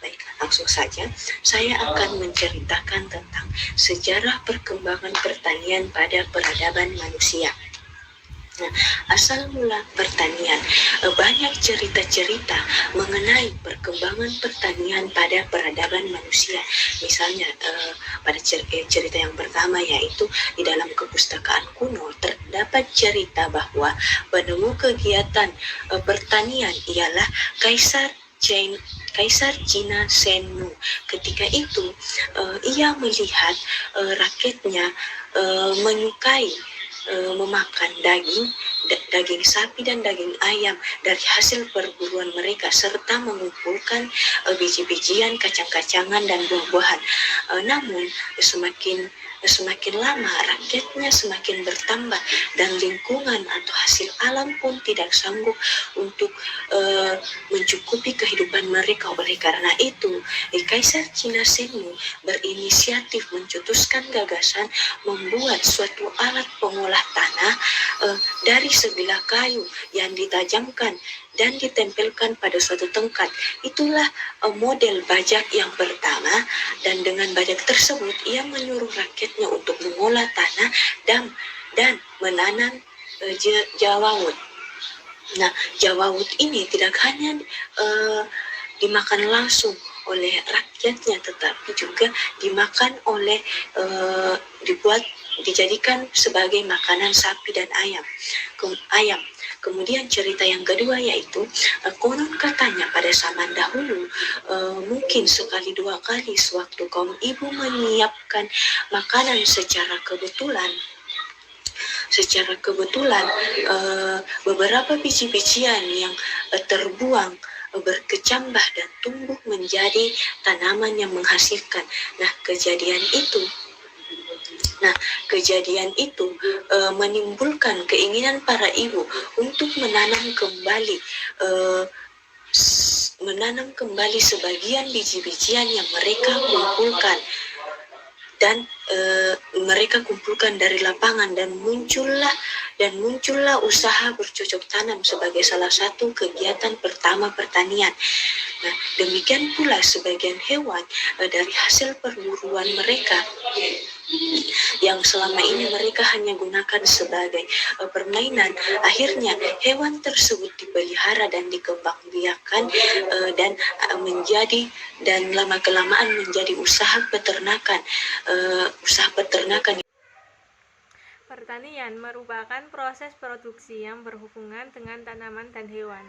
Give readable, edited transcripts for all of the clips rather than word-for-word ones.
Baik, langsung saja saya akan menceritakan tentang sejarah perkembangan pertanian pada peradaban manusia. Nah, asal mula pertanian, banyak cerita-cerita mengenai perkembangan pertanian pada peradaban manusia. Misalnya pada cerita yang pertama, yaitu di dalam kepustakaan kuno terdapat cerita bahwa penemu kegiatan pertanian ialah Kaisar Cina Shenmu. Ketika itu ia melihat rakyatnya menyukai memakan daging sapi dan daging ayam dari hasil perburuan mereka, serta mengumpulkan biji-bijian, kacang-kacangan dan buah-buahan. Namun semakin lama rakyatnya semakin bertambah dan lingkungan atau hasil alam pun tidak sanggup untuk mencukupi kehidupan mereka. Oleh karena itu, Kaisar Cina Shenmu berinisiatif mencetuskan gagasan membuat suatu alat pengolah tanah dari sebilah kayu yang ditajamkan dan ditempelkan pada suatu tongkat. Itulah model bajak yang pertama, dan dengan bajak tersebut ia menyuruh rakyatnya untuk mengolah tanah dan menanam jawawut. Nah, jawawut ini tidak hanya dimakan langsung oleh rakyatnya, tetapi juga dimakan oleh dijadikan sebagai makanan sapi dan ayam. Kemudian cerita yang kedua, yaitu konon katanya pada zaman dahulu mungkin sekali dua kali sewaktu kaum ibu menyiapkan makanan secara kebetulan beberapa biji-bijian yang terbuang berkecambah dan tumbuh menjadi tanaman yang menghasilkan. Nah, kejadian itu menimbulkan keinginan para ibu untuk menanam kembali sebagian biji-bijian yang mereka kumpulkan dari lapangan, dan muncullah usaha bercocok tanam sebagai salah satu kegiatan pertama pertanian. Nah, demikian pula sebagian hewan dari hasil perburuan mereka yang selama ini mereka hanya gunakan sebagai permainan. Akhirnya hewan tersebut dipelihara dan dikembangbiakkan dan lama kelamaan menjadi usaha peternakan. Pertanian merupakan proses produksi yang berhubungan dengan tanaman dan hewan.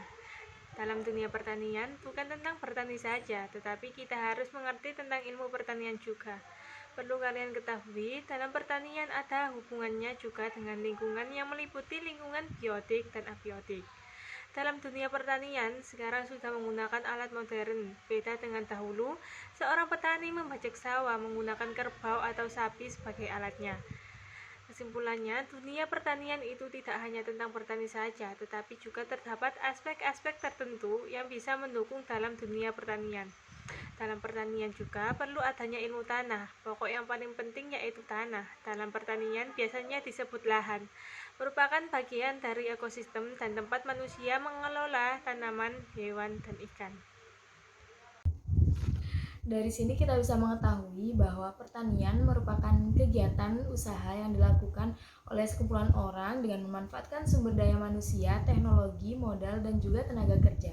Dalam dunia pertanian, bukan tentang bertani saja, tetapi kita harus mengerti tentang ilmu pertanian juga. Perlu kalian ketahui, dalam pertanian ada hubungannya juga dengan lingkungan yang meliputi lingkungan biotik dan abiotik. Dalam dunia pertanian, sekarang sudah menggunakan alat modern. Beda dengan dahulu, seorang petani membajak sawah menggunakan kerbau atau sapi sebagai alatnya. Kesimpulannya, dunia pertanian itu tidak hanya tentang bertani saja, tetapi juga terdapat aspek-aspek tertentu yang bisa mendukung dalam dunia pertanian. Dalam pertanian juga perlu adanya ilmu tanah. Pokok yang paling penting yaitu tanah. Dalam pertanian biasanya disebut lahan. Merupakan bagian dari ekosistem dan tempat manusia mengelola tanaman, hewan, dan ikan. Dari sini kita bisa mengetahui bahwa pertanian merupakan kegiatan usaha yang dilakukan oleh sekumpulan orang dengan memanfaatkan sumber daya manusia, teknologi, modal, dan juga tenaga kerja.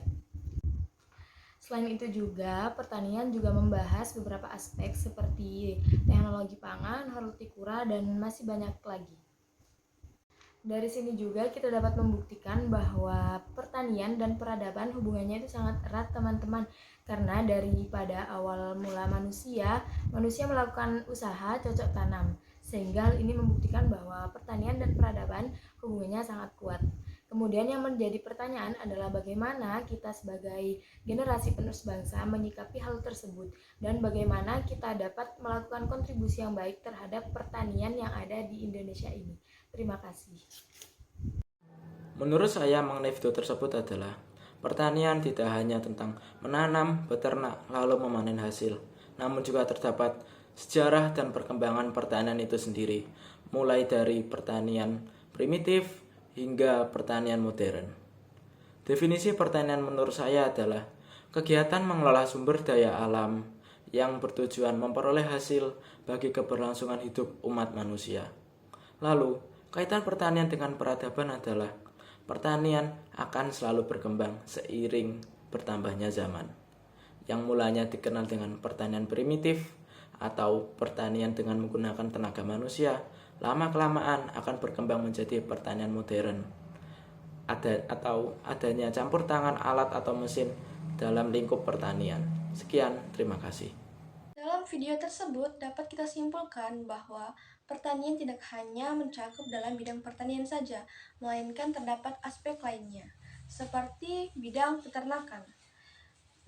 Selain itu juga, pertanian juga membahas beberapa aspek seperti teknologi pangan, hortikultura, dan masih banyak lagi. Dari sini juga kita dapat membuktikan bahwa pertanian dan peradaban hubungannya itu sangat erat, teman-teman. Karena daripada awal mula manusia melakukan usaha cocok tanam. Sehingga ini membuktikan bahwa pertanian dan peradaban hubungannya sangat kuat. Kemudian yang menjadi pertanyaan adalah bagaimana kita sebagai generasi penerus bangsa menyikapi hal tersebut dan bagaimana kita dapat melakukan kontribusi yang baik terhadap pertanian yang ada di Indonesia ini. Terima kasih. Menurut saya mengenai video tersebut adalah pertanian tidak hanya tentang menanam, beternak, lalu memanen hasil, namun juga terdapat sejarah dan perkembangan pertanian itu sendiri, mulai dari pertanian primitif hingga pertanian modern. Definisi pertanian menurut saya adalah Kegiatan mengelola sumber daya alam yang bertujuan memperoleh hasil bagi keberlangsungan hidup umat manusia. Lalu, kaitan pertanian dengan peradaban adalah pertanian akan selalu berkembang seiring bertambahnya zaman. Yang mulanya dikenal dengan pertanian primitif atau pertanian dengan menggunakan tenaga manusia, lama-kelamaan akan berkembang menjadi pertanian modern atau adanya campur tangan alat atau mesin dalam lingkup pertanian. Sekian, terima kasih. Dalam video tersebut dapat kita simpulkan bahwa pertanian tidak hanya mencakup dalam bidang pertanian saja, melainkan terdapat aspek lainnya, seperti bidang peternakan.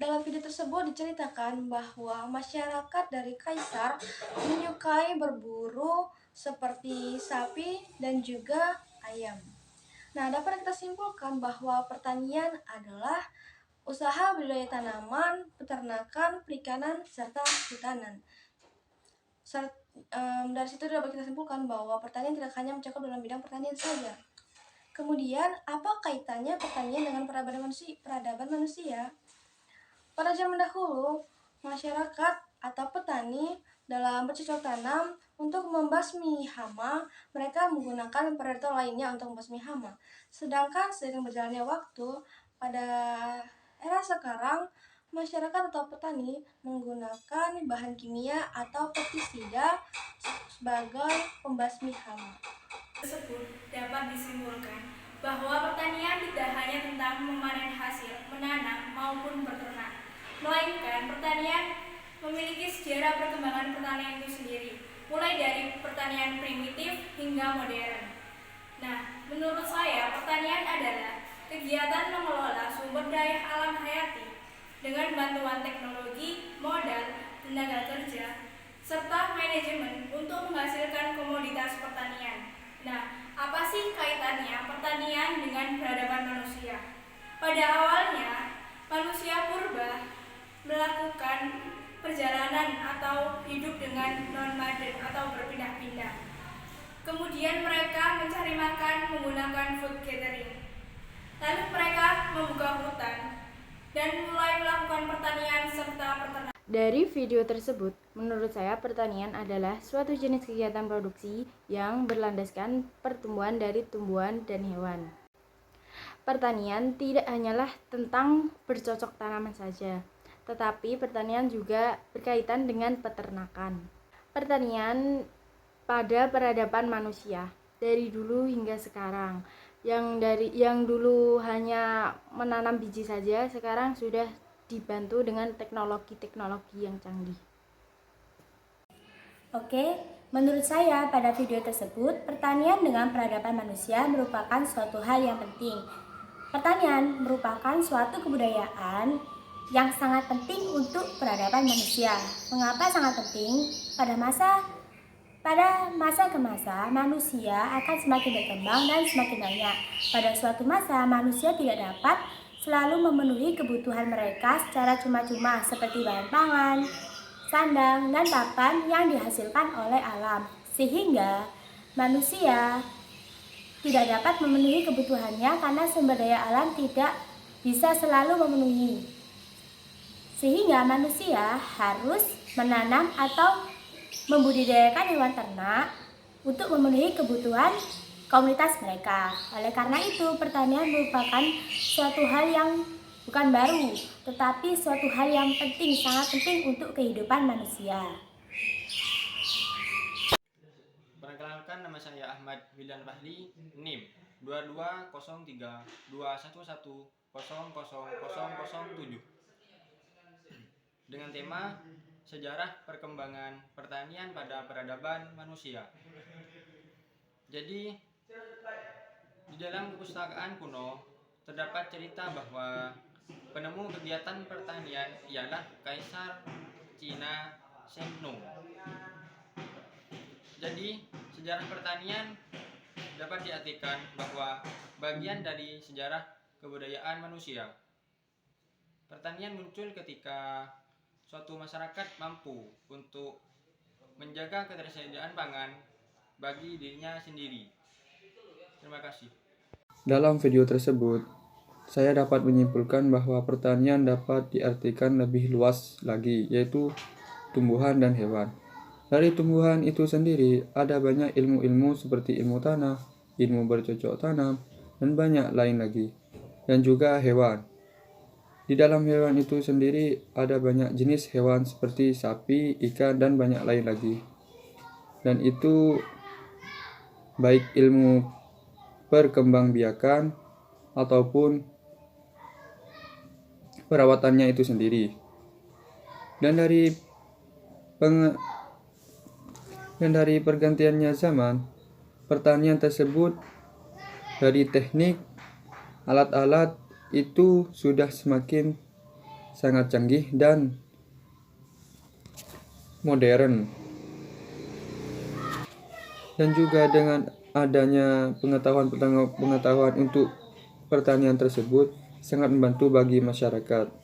Dalam video tersebut diceritakan bahwa masyarakat dari Kaisar menyukai berburu seperti sapi dan juga ayam. Nah, dapat kita simpulkan bahwa pertanian adalah usaha budidaya tanaman, peternakan, perikanan, serta hutanan. Dari situ dapat kita simpulkan bahwa pertanian tidak hanya mencakup dalam bidang pertanian saja. Kemudian, apa kaitannya pertanian dengan peradaban manusia? Pada zaman dahulu, masyarakat atau petani dalam bercocok tanam untuk membasmi hama, mereka menggunakan predator lainnya untuk membasmi hama. Sedangkan seiring berjalannya waktu, pada era sekarang, masyarakat atau petani menggunakan bahan kimia atau pestisida sebagai pembasmi hama. Tersebut dapat disimpulkan bahwa pertanian tidak hanya tentang memanen hasil, menanam maupun beternak, melainkan pertanian memiliki sejarah perkembangan pertanian itu sendiri, mulai dari pertanian primitif hingga modern. Nah, menurut saya pertanian adalah kegiatan mengelola sumber daya alam hayati dengan bantuan teknologi, modal, tenaga kerja, serta manajemen untuk menghasilkan komoditas pertanian. Nah, apa sih kaitannya pertanian dengan peradaban manusia? Pada awalnya, manusia purba melakukan perjalanan atau hidup dengan nomaden atau berpindah-pindah. Kemudian mereka mencari makan menggunakan food gathering. Lalu mereka membuka hutan dan mulai melakukan pertanian serta peternakan. Dari video tersebut, menurut saya pertanian adalah suatu jenis kegiatan produksi yang berlandaskan pertumbuhan dari tumbuhan dan hewan. Pertanian tidak hanyalah tentang bercocok tanaman saja, tetapi pertanian juga berkaitan dengan peternakan. Pertanian pada peradaban manusia dari dulu hingga sekarang. Yang dulu hanya menanam biji saja, sekarang sudah dibantu dengan teknologi-teknologi yang canggih. Oke, menurut saya pada video tersebut, pertanian dengan peradaban manusia merupakan suatu hal yang penting. Pertanian merupakan suatu kebudayaan yang sangat penting untuk peradaban manusia. Mengapa sangat penting? Pada masa ke masa, manusia akan semakin berkembang dan semakin banyak. Pada suatu masa, manusia tidak dapat selalu memenuhi kebutuhan mereka secara cuma-cuma seperti bahan pangan, sandang, dan papan yang dihasilkan oleh alam. Sehingga manusia tidak dapat memenuhi kebutuhannya karena sumber daya alam tidak bisa selalu memenuhi. Sehingga manusia harus menanam atau membudidayakan hewan ternak untuk memenuhi kebutuhan komunitas mereka. Oleh karena itu, pertanian merupakan suatu hal yang bukan baru, tetapi suatu hal yang penting, sangat penting untuk kehidupan manusia. Perkenalkan, nama saya Ahmad William Fahli, NIM 220321100007 dengan tema Sejarah Perkembangan Pertanian pada Peradaban Manusia. Jadi, di dalam perpustakaan kuno terdapat cerita bahwa penemu kegiatan pertanian ialah Kaisar Cina Sheng Nung. Jadi, sejarah pertanian dapat diartikan bahwa bagian dari sejarah kebudayaan manusia. Pertanian muncul ketika suatu masyarakat mampu untuk menjaga ketersediaan pangan bagi dirinya sendiri. Terima kasih. Dalam video tersebut saya dapat menyimpulkan bahwa pertanian dapat diartikan lebih luas lagi, yaitu tumbuhan dan hewan. Dari tumbuhan itu sendiri, ada banyak ilmu-ilmu seperti ilmu tanah, ilmu bercocok tanam, dan banyak lain lagi. Dan juga hewan. Di dalam hewan itu sendiri ada banyak jenis hewan seperti sapi, ikan, dan banyak lain lagi. Dan itu baik ilmu perkembangbiakan ataupun perawatannya itu sendiri. Dan dari pergantiannya zaman, pertanian tersebut dari teknik, alat-alat itu sudah semakin sangat canggih dan modern. Dan juga dengan adanya pengetahuan untuk pertanian tersebut sangat membantu bagi masyarakat.